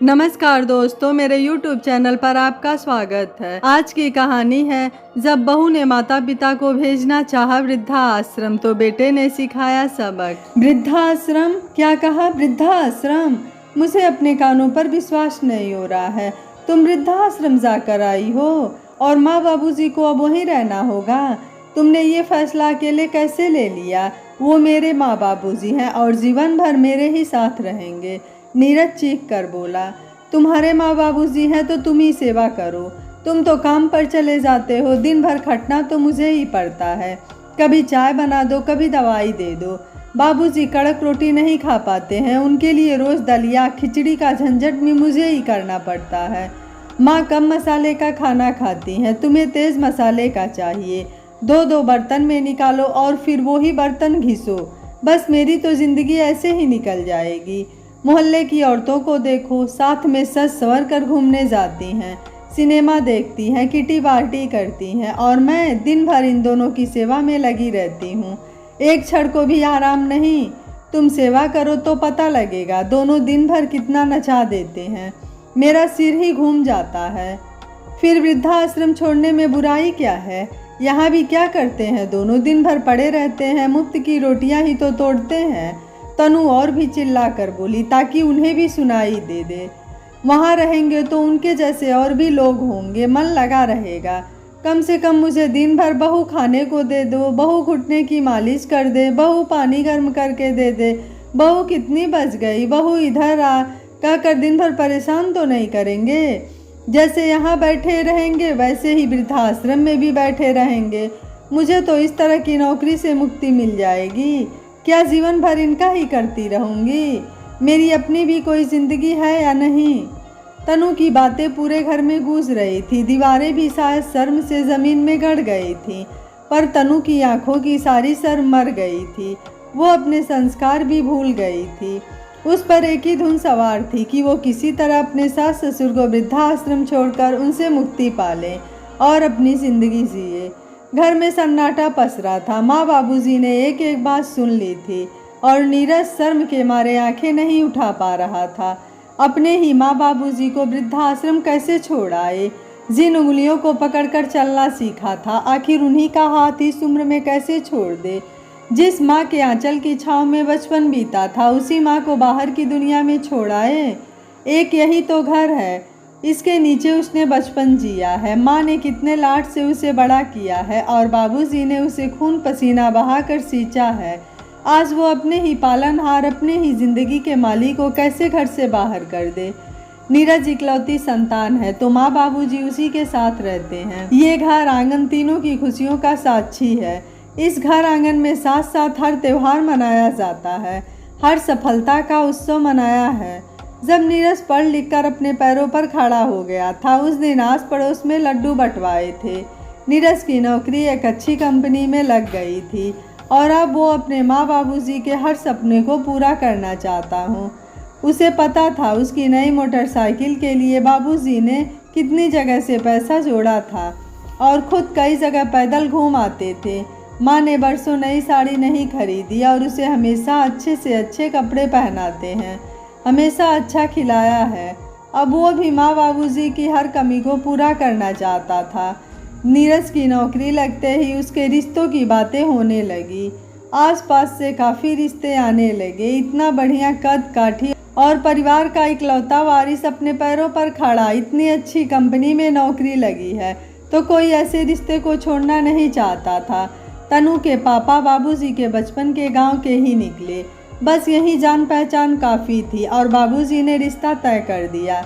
नमस्कार दोस्तों, मेरे YouTube चैनल पर आपका स्वागत है। आज की कहानी है, जब बहू ने माता पिता को भेजना चाहा वृद्धाश्रम तो बेटे ने सिखाया सबक। वृद्धाश्रम? क्या कहा? वृद्धाश्रम? मुझे अपने कानों पर विश्वास नहीं हो रहा है। तुम वृद्धाश्रम जाकर आई हो और माँ बाबूजी को अब वहीं रहना होगा। तुमने ये फैसला अकेले कैसे ले लिया? वो मेरे माँ बाबूजी हैं और जीवन भर मेरे ही साथ रहेंगे। नीरज चीख कर बोला, तुम्हारे माँ बाबूजी हैं तो तुम ही सेवा करो। तुम तो काम पर चले जाते हो, दिन भर खटना तो मुझे ही पड़ता है। कभी चाय बना दो, कभी दवाई दे दो। बाबूजी कड़क रोटी नहीं खा पाते हैं, उनके लिए रोज़ दलिया खिचड़ी का झंझट भी मुझे ही करना पड़ता है। माँ कम मसाले का खाना खाती हैं, तुम्हें तेज़ मसाले का चाहिए। दो दो बर्तन में निकालो और फिर वो ही बर्तन घिसो। बस मेरी तो ज़िंदगी ऐसे ही निकल जाएगी। मोहल्ले की औरतों को देखो, साथ में सज संवर कर घूमने जाती हैं, सिनेमा देखती हैं, किटी पार्टी करती हैं और मैं दिन भर इन दोनों की सेवा में लगी रहती हूँ। एक क्षण को भी आराम नहीं। तुम सेवा करो तो पता लगेगा, दोनों दिन भर कितना नचा देते हैं। मेरा सिर ही घूम जाता है। फिर वृद्धाश्रम छोड़ने में बुराई क्या है? यहाँ भी क्या करते हैं दोनों? दिन भर पड़े रहते हैं, मुफ्त की रोटियाँ ही तो तोड़ते हैं। तनु और भी चिल्ला कर बोली ताकि उन्हें भी सुनाई दे। वहाँ रहेंगे तो उनके जैसे और भी लोग होंगे, मन लगा रहेगा। कम से कम मुझे दिन भर बहू खाने को दे दो, बहू घुटने की मालिश कर दे, बहू पानी गर्म करके दे दे, बहू कितनी बच गई, बहू इधर आ कहकर दिन भर परेशान तो नहीं करेंगे। जैसे यहाँ बैठे रहेंगे वैसे ही वृद्धाश्रम में भी बैठे रहेंगे। मुझे तो इस तरह की नौकरी से मुक्ति मिल जाएगी। क्या जीवन भर इनका ही करती रहूँगी? मेरी अपनी भी कोई ज़िंदगी है या नहीं? तनु की बातें पूरे घर में गूंज रही थी। दीवारें भी शायद शर्म से ज़मीन में गड़ गई थी, पर तनु की आंखों की सारी शर्म मर गई थी। वो अपने संस्कार भी भूल गई थी। उस पर एक ही धुन सवार थी कि वो किसी तरह अपने सास ससुर को वृद्धाश्रम छोड़कर उनसे मुक्ति पाले और अपनी ज़िंदगी जिए। घर में सन्नाटा पसरा था। माँ बाबूजी ने एक एक बात सुन ली थी और नीरज शर्म के मारे आंखें नहीं उठा पा रहा था। अपने ही माँ बाबूजी को वृद्धाश्रम कैसे छोड़ आए? जिन उंगलियों को पकड़कर चलना सीखा था, आखिर उन्हीं का हाथ इस उम्र में कैसे छोड़ दे? जिस माँ के आंचल की छाँव में बचपन बीता था, उसी माँ को बाहर की दुनिया में छोड़ आए। एक यही तो घर है, इसके नीचे उसने बचपन जिया है। माँ ने कितने लाड से उसे बड़ा किया है और बाबूजी ने उसे खून पसीना बहाकर सींचा है। आज वो अपने ही पालनहार, अपने ही जिंदगी के मालिक को कैसे घर से बाहर कर दे? नीरज इकलौती संतान है तो माँ बाबूजी उसी के साथ रहते हैं। ये घर आंगन तीनों की खुशियों का साक्षी है। इस घर आंगन में साथ साथ हर त्यौहार मनाया जाता है, हर सफलता का उत्सव मनाया है। जब नीरज पढ़ लिख कर अपने पैरों पर खड़ा हो गया था, उस दिन आस पड़ोस में लड्डू बंटवाए थे। नीरज की नौकरी एक अच्छी कंपनी में लग गई थी और अब वो अपने माँ बाबूजी के हर सपने को पूरा करना चाहता हूँ। उसे पता था उसकी नई मोटरसाइकिल के लिए बाबूजी ने कितनी जगह से पैसा जोड़ा था और ख़ुद कई जगह पैदल घूम आते थे। माँ ने बरसों नई साड़ी नहीं खरीदी और उसे हमेशा अच्छे से अच्छे कपड़े पहनाते हैं, हमेशा अच्छा खिलाया है। अब वो भी माँ बाबूजी की हर कमी को पूरा करना चाहता था। नीरज की नौकरी लगते ही उसके रिश्तों की बातें होने लगी। आसपास से काफ़ी रिश्ते आने लगे। इतना बढ़िया कद काठी और परिवार का इकलौता वारिस अपने पैरों पर खड़ा, इतनी अच्छी कंपनी में नौकरी लगी है तो कोई ऐसे रिश्ते को छोड़ना नहीं चाहता था। तनु के पापा बाबूजी के बचपन के गांव के ही निकले। बस यही जान पहचान काफ़ी थी और बाबूजी ने रिश्ता तय कर दिया।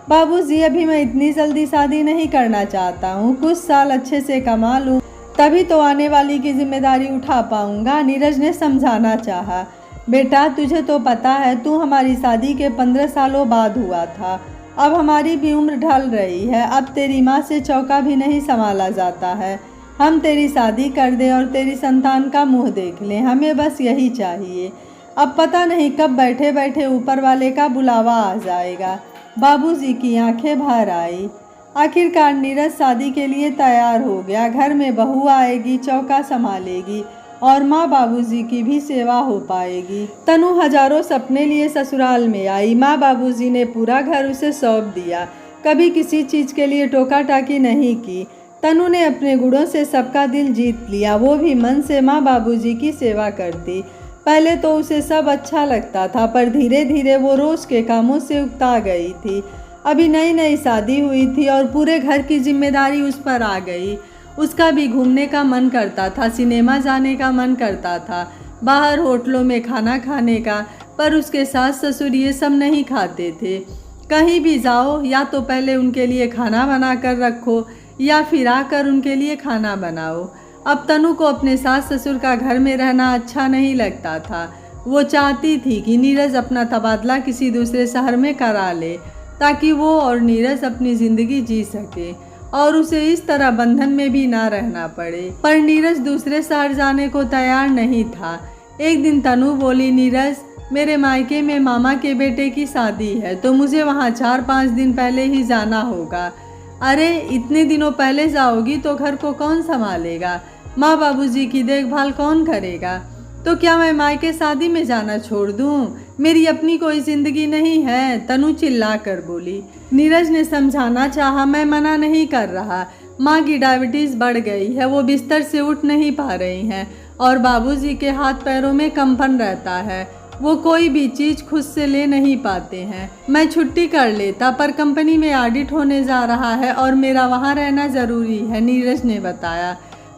बाबूजी, अभी मैं इतनी जल्दी शादी नहीं करना चाहता हूँ, कुछ साल अच्छे से कमा लूँ तभी तो आने वाली की जिम्मेदारी उठा पाऊँगा। नीरज ने समझाना चाहा। बेटा, तुझे तो पता है तू हमारी शादी के 15 सालों बाद हुआ था। अब हमारी भी उम्र ढल रही है। अब तेरी माँ से चौका भी नहीं संभाला जाता है। हम तेरी शादी कर दें और तेरी संतान का मुँह देख लें, हमें बस यही चाहिए। अब पता नहीं कब बैठे बैठे ऊपर वाले का बुलावा आ जाएगा। बाबूजी की आंखें भर आई। आखिरकार नीरज शादी के लिए तैयार हो गया। घर में बहू आएगी, चौका संभालेगी और माँ बाबूजी की भी सेवा हो पाएगी। तनु हजारों सपने लिए ससुराल में आई। माँ बाबूजी ने पूरा घर उसे सौंप दिया, कभी किसी चीज़ के लिए टोका टाकी नहीं की। तनु ने अपने गुणों से सबका दिल जीत लिया, वो भी मन से माँ बाबूजी की सेवा करती। पहले तो उसे सब अच्छा लगता था, पर धीरे धीरे वो रोज़ के कामों से उकता गई थी। अभी नई नई शादी हुई थी और पूरे घर की जिम्मेदारी उस पर आ गई। उसका भी घूमने का मन करता था, सिनेमा जाने का मन करता था, बाहर होटलों में खाना खाने का, पर उसके सास ससुर ये सब नहीं खाते थे। कहीं भी जाओ या तो पहले उनके लिए खाना बना कर रखो या फिर आकर उनके लिए खाना बनाओ। अब तनु को अपने सास ससुर का घर में रहना अच्छा नहीं लगता था। वो चाहती थी कि नीरज अपना तबादला किसी दूसरे शहर में करा ले, ताकि वो और नीरज अपनी ज़िंदगी जी सके और उसे इस तरह बंधन में भी ना रहना पड़े। पर नीरज दूसरे शहर जाने को तैयार नहीं था। एक दिन तनु बोली, नीरज, मेरे मायके में मामा के बेटे की शादी है, तो मुझे वहाँ 4-5 दिन पहले ही जाना होगा। अरे, इतने दिनों पहले जाओगी तो घर को कौन संभालेगा? माँ बाबूजी की देखभाल कौन करेगा? तो क्या मैं मायके शादी में जाना छोड़ दूँ? मेरी अपनी कोई ज़िंदगी नहीं है, तनु चिल्ला कर बोली। नीरज ने समझाना चाहा, मैं मना नहीं कर रहा। माँ की डायबिटीज़ बढ़ गई है, वो बिस्तर से उठ नहीं पा रही हैं और बाबूजी के हाथ पैरों में कंपन रहता है, वो कोई भी चीज़ खुद से ले नहीं पाते हैं। मैं छुट्टी कर लेता, पर कंपनी में ऑडिट होने जा रहा है और मेरा वहाँ रहना ज़रूरी है, नीरज ने बताया।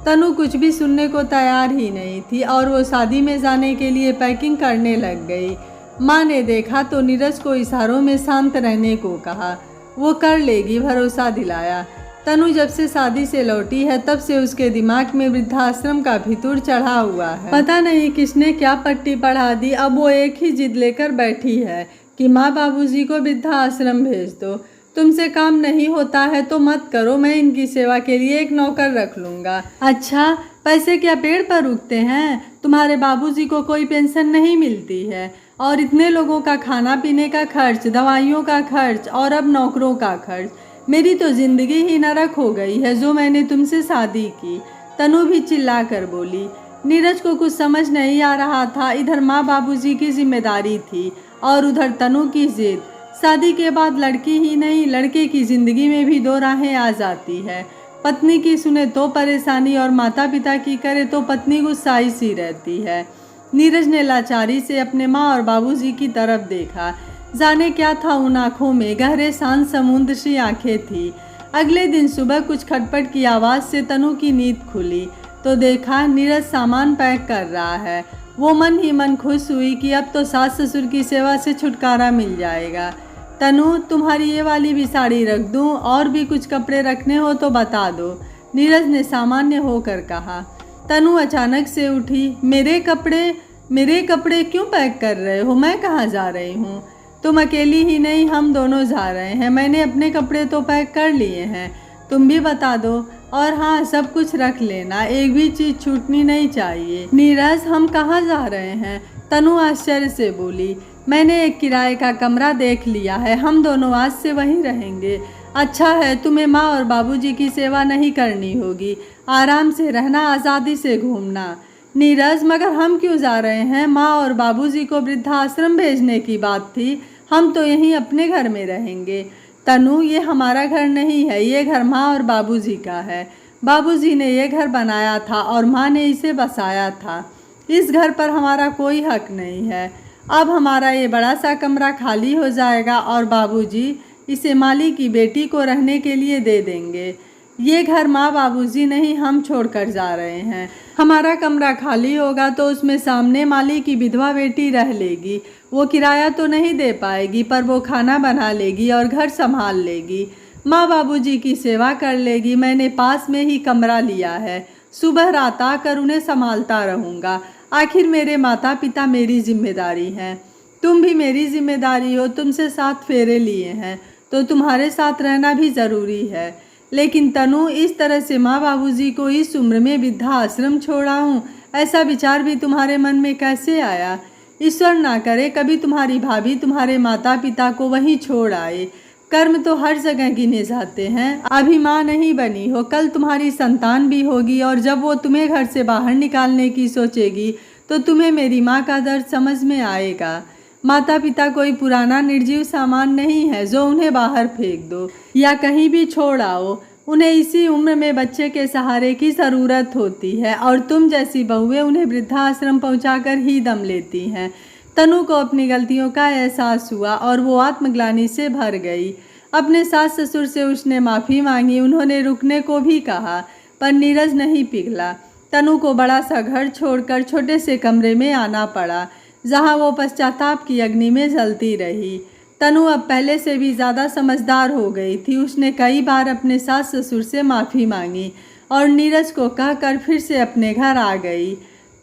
तनु कुछ भी सुनने को तैयार ही नहीं थी और वो शादी में जाने के लिए पैकिंग करने लग गई। माँ ने देखा तो नीरज को इशारों में शांत रहने को कहा। वो कर लेगी, भरोसा दिलाया। तनु जब से शादी से लौटी है तब से उसके दिमाग में वृद्धाश्रम का भितुर चढ़ा हुआ है। पता नहीं किसने क्या पट्टी पढ़ा दी, अब वो एक ही जिद लेकर बैठी है कि माँ बाबूजी को वृद्धाश्रम भेज दो। तुमसे काम नहीं होता है तो मत करो, मैं इनकी सेवा के लिए एक नौकर रख लूँगा। अच्छा, पैसे क्या पेड़ पर उगते हैं? तुम्हारे बाबूजी को कोई पेंशन नहीं मिलती है और इतने लोगों का खाना पीने का खर्च, दवाइयों का खर्च और अब नौकरों का खर्च। मेरी तो ज़िंदगी ही नरक हो गई है जो मैंने तुमसे शादी की, तनु भी चिल्ला कर बोली। नीरज को कुछ समझ नहीं आ रहा था। इधर माँ बाबूजी की जिम्मेदारी थी और उधर तनु की जिद। शादी के बाद लड़की ही नहीं, लड़के की ज़िंदगी में भी दो राहें आ जाती है। पत्नी की सुने तो परेशानी और माता पिता की करे तो पत्नी गुस्साई सी रहती है। नीरज ने लाचारी से अपने माँ और बाबूजी की तरफ देखा। जाने क्या था उन आँखों में, गहरे शांत समुद्र सी आँखें थी। अगले दिन सुबह कुछ खटपट की आवाज़ से तनु की नींद खुली तो देखा नीरज सामान पैक कर रहा है। वो मन ही मन खुश हुई कि अब तो सास ससुर की सेवा से छुटकारा मिल जाएगा। तनु, तुम्हारी ये वाली भी साड़ी रख दूं और भी कुछ कपड़े रखने हो तो बता दो, नीरज ने सामान्य होकर कहा। तनु अचानक से उठी। मेरे कपड़े क्यों पैक कर रहे हो? मैं कहाँ जा रही हूँ? तुम अकेली ही नहीं, हम दोनों जा रहे हैं। मैंने अपने कपड़े तो पैक कर लिए हैं, तुम भी बता दो। और हाँ, सब कुछ रख लेना, एक भी चीज़ छूटनी नहीं चाहिए। नीरज, हम कहाँ जा रहे हैं? तनु आश्चर्य से बोली। मैंने एक किराए का कमरा देख लिया है, हम दोनों आज से वहीं रहेंगे। अच्छा है, तुम्हें माँ और बाबूजी की सेवा नहीं करनी होगी, आराम से रहना, आज़ादी से घूमना। नीरज, मगर हम क्यों जा रहे हैं? माँ और बाबूजी को वृद्धाश्रम भेजने की बात थी, हम तो यहीं अपने घर में रहेंगे। तनु, ये हमारा घर नहीं है, ये घर माँ और बाबूजी का है। बाबूजी ने ये घर बनाया था और माँ ने इसे बसाया था। इस घर पर हमारा कोई हक नहीं है। अब हमारा ये बड़ा सा कमरा खाली हो जाएगा और बाबूजी इसे माली की बेटी को रहने के लिए दे देंगे। ये घर माँ बाबूजी नहीं, हम छोड़कर जा रहे हैं। हमारा कमरा खाली होगा तो उसमें सामने माली की विधवा बेटी रह लेगी। वो किराया तो नहीं दे पाएगी, पर वो खाना बना लेगी और घर संभाल लेगी, माँ बाबूजी की सेवा कर लेगी। मैंने पास में ही कमरा लिया है, सुबह रात आकर उन्हें संभालता रहूँगा। आखिर मेरे माता पिता मेरी जिम्मेदारी हैं, तुम भी मेरी जिम्मेदारी हो। तुमसे 7 फेरे लिए हैं तो तुम्हारे साथ रहना भी ज़रूरी है। लेकिन तनु, इस तरह से माँ बाबूजी को इस उम्र में वृद्धाश्रम छोड़ाऊँ, ऐसा विचार भी तुम्हारे मन में कैसे आया? ईश्वर ना करे कभी तुम्हारी भाभी तुम्हारे माता पिता को वहीं छोड़ आए। कर्म तो हर जगह गिने जाते हैं। अभी माँ नहीं बनी हो, कल तुम्हारी संतान भी होगी और जब वो तुम्हें घर से बाहर निकालने की सोचेगी तो तुम्हें मेरी माँ का दर्द समझ में आएगा। माता पिता कोई पुराना निर्जीव सामान नहीं है जो उन्हें बाहर फेंक दो या कहीं भी छोड़ आओ। उन्हें इसी उम्र में बच्चे के सहारे की ज़रूरत होती है और तुम जैसी बहुएं उन्हें वृद्धाश्रम पहुंचाकर ही दम लेती हैं। तनु को अपनी गलतियों का एहसास हुआ और वो आत्मग्लानि से भर गई। अपने सास ससुर से उसने माफ़ी मांगी, उन्होंने रुकने को भी कहा पर नीरज नहीं पिघला। तनु को बड़ा सा घर छोड़कर छोटे से कमरे में आना पड़ा जहां वो पश्चाताप की अग्नि में जलती रही। तनु अब पहले से भी ज़्यादा समझदार हो गई थी। उसने कई बार अपने सास ससुर से माफ़ी मांगी और नीरज को कहकर फिर से अपने घर आ गई।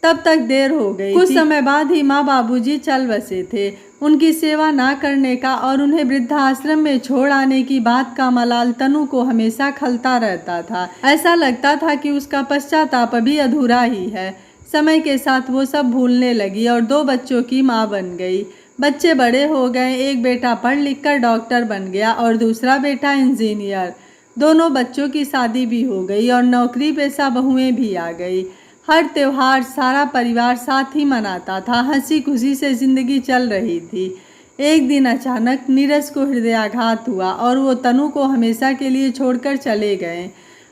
तब तक देर हो गई। कुछ समय बाद ही माँ बाबूजी चल बसे थे। उनकी सेवा ना करने का और उन्हें वृद्धाश्रम में छोड़ आने की बात का मलाल तनु को हमेशा खलता रहता था। ऐसा लगता था कि उसका पश्चाताप अभी अधूरा ही है। समय के साथ वो सब भूलने लगी और 2 बच्चों की माँ बन गई। बच्चे बड़े हो गए। एक बेटा पढ़ लिख कर डॉक्टर बन गया और दूसरा बेटा इंजीनियर। दोनों बच्चों की शादी भी हो गई और नौकरी पेशा बहुएं भी आ गई। हर त्योहार सारा परिवार साथ ही मनाता था। हंसी खुशी से जिंदगी चल रही थी। एक दिन अचानक नीरज को हृदयाघात हुआ और वो तनु को हमेशा के लिए छोड़कर चले गए।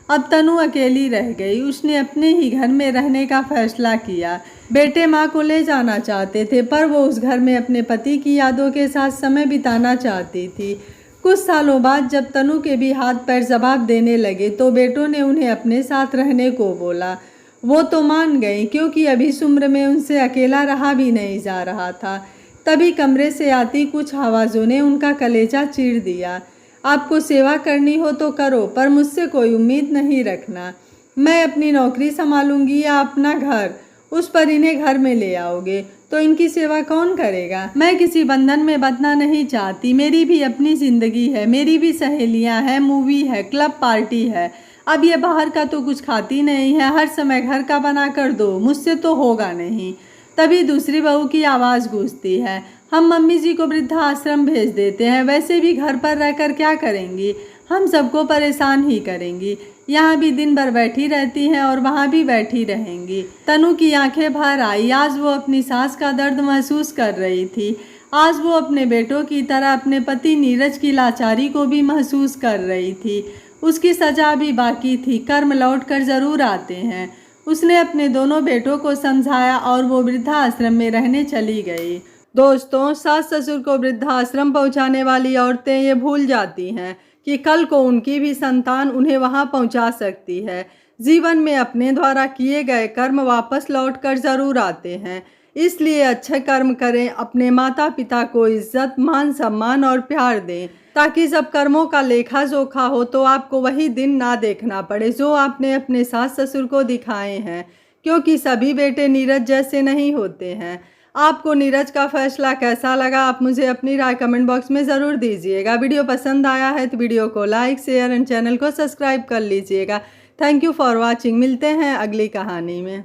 अब तनु अकेली रह गई। उसने अपने ही घर में रहने का फैसला किया। बेटे माँ को ले जाना चाहते थे पर वो उस घर में अपने पति की यादों के साथ समय बिताना चाहती थी। कुछ सालों बाद जब तनु के भी हाथ पैर जवाब देने लगे तो बेटों ने उन्हें अपने साथ रहने को बोला। वो तो मान गई क्योंकि अभी इस उम्र में उनसे अकेला रहा भी नहीं जा रहा था। तभी कमरे से आती कुछ आवाज़ों ने उनका कलेजा चीर दिया। आपको सेवा करनी हो तो करो पर मुझसे कोई उम्मीद नहीं रखना। मैं अपनी नौकरी संभालूंगी या अपना घर, उस पर इन्हें घर में ले आओगे तो इनकी सेवा कौन करेगा। मैं किसी बंधन में बंधना नहीं चाहती। मेरी भी अपनी ज़िंदगी है, मेरी भी सहेलियां हैं, मूवी है, क्लब पार्टी है। अब ये बाहर का तो कुछ खाती नहीं है, हर समय घर का बना कर दो, मुझसे तो होगा नहीं। तभी दूसरी बहू की आवाज़ गूंजती है, हम मम्मी जी को वृद्धाश्रम भेज देते हैं, वैसे भी घर पर रहकर क्या करेंगी, हम सबको परेशान ही करेंगी। यहाँ भी दिन भर बैठी रहती हैं और वहाँ भी बैठी रहेंगी। तनु की आंखें भर आई। आज वो अपनी सास का दर्द महसूस कर रही थी। आज वो अपने बेटों की तरह अपने पति नीरज की लाचारी को भी महसूस कर रही थी। उसकी सजा भी बाकी थी, कर्म लौट कर ज़रूर आते हैं। उसने अपने दोनों बेटों को समझाया और वो वृद्धाश्रम में रहने चली गई। दोस्तों, सास ससुर को वृद्धाश्रम पहुंचाने वाली औरतें ये भूल जाती हैं कि कल को उनकी भी संतान उन्हें वहां पहुंचा सकती है। जीवन में अपने द्वारा किए गए कर्म वापस लौटकर ज़रूर आते हैं। इसलिए अच्छे कर्म करें, अपने माता पिता को इज्जत, मान, सम्मान और प्यार दें ताकि जब कर्मों का लेखा जोखा हो तो आपको वही दिन ना देखना पड़े जो आपने अपने सास ससुर को दिखाए हैं। क्योंकि सभी बेटे नीरज जैसे नहीं होते हैं। आपको नीरज का फैसला कैसा लगा, आप मुझे अपनी राय कमेंट बॉक्स में ज़रूर दीजिएगा। वीडियो पसंद आया है तो वीडियो को लाइक, शेयर एंड चैनल को सब्सक्राइब कर लीजिएगा। Thank you for watching. मिलते हैं अगली कहानी में।